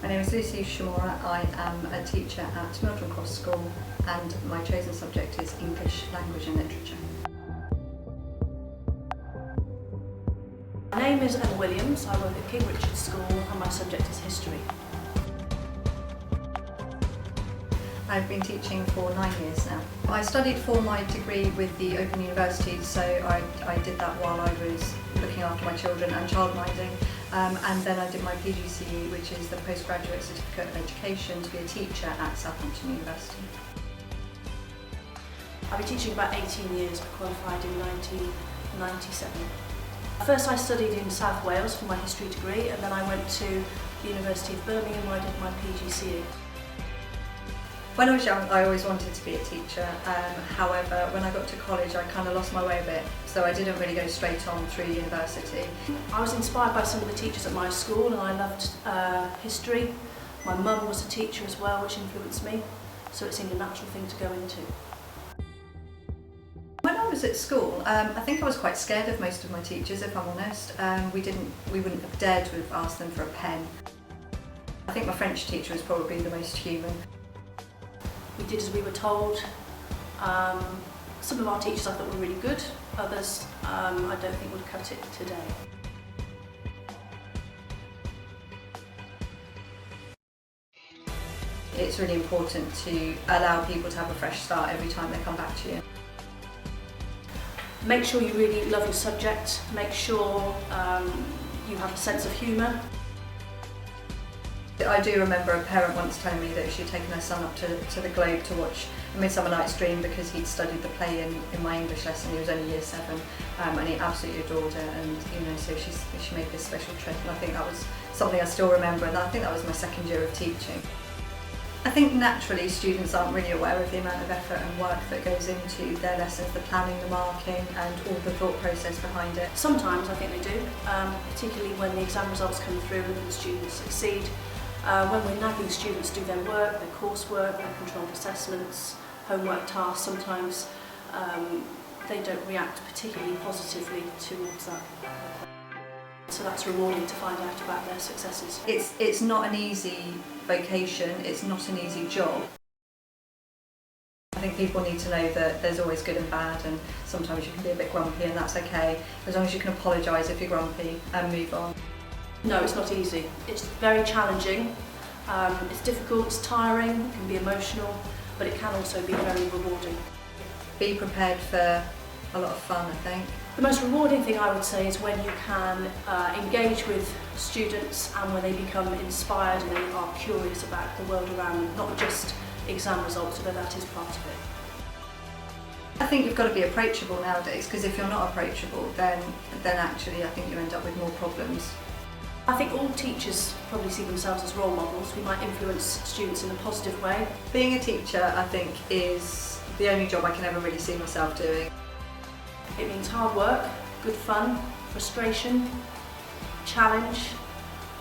My name is Lucy Shamora. I am a teacher at Mildred Cross School and my chosen subject is English Language and Literature. My name is Emma Williams. I work at King Richard School and my subject is history. I've been teaching for 9 years now. I studied for my degree with the Open University, so I did that while I was looking after my children and childminding. And then I did my PGCE, which is the Postgraduate Certificate of Education, to be a teacher at Southampton University. I've been teaching about 18 years. I qualified in 1997. First I studied in South Wales for my history degree, and then I went to the University of Birmingham where I did my PGCE. When I was young, I always wanted to be a teacher. However, when I got to college, I kind of lost my way a bit, so I didn't really go straight on through university. I was inspired by some of the teachers at my school, and I loved history. My mum was a teacher as well, which influenced me, so it seemed a natural thing to go into. When I was at school, I think I was quite scared of most of my teachers, if I'm honest. We wouldn't have dared to have asked them for a pen. I think my French teacher was probably the most human. We did as we were told. Some of our teachers I thought were really good, others I don't think would cut it today. It's really important to allow people to have a fresh start every time they come back to you. Make sure you really love your subject, make sure you have a sense of humour. I do remember a parent once telling me that she'd taken her son up to the Globe to watch A Midsummer Night's Dream because he'd studied the play in my English lesson. He was only year 7 and he absolutely adored it, and so she made this special trip, and I think that was something I still remember, and I think that was my 2nd year of teaching. I think naturally students aren't really aware of the amount of effort and work that goes into their lessons, the planning, the marking and all the thought process behind it. Sometimes I think they do, particularly when the exam results come through and the students succeed. When we're nagging students do their work, their coursework, their controlled assessments, homework tasks, sometimes they don't react particularly positively towards that. So that's rewarding to find out about their successes. It's not an easy vocation, it's not an easy job. I think people need to know that there's always good and bad, and sometimes you can be a bit grumpy and that's okay, as long as you can apologise if you're grumpy and move on. No, it's not easy. It's very challenging, it's difficult, it's tiring, it can be emotional, but it can also be very rewarding. Be prepared for a lot of fun, I think. The most rewarding thing I would say is when you can engage with students and when they become inspired and they are curious about the world around them, not just exam results, although that is part of it. I think you've got to be approachable nowadays, because if you're not approachable, then actually I think you end up with more problems. I think all teachers probably see themselves as role models. We might influence students in a positive way. Being a teacher, I think, is the only job I can ever really see myself doing. It means hard work, good fun, frustration, challenge,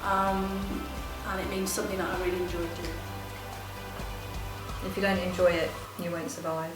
and it means something that I really enjoy doing. If you don't enjoy it, you won't survive.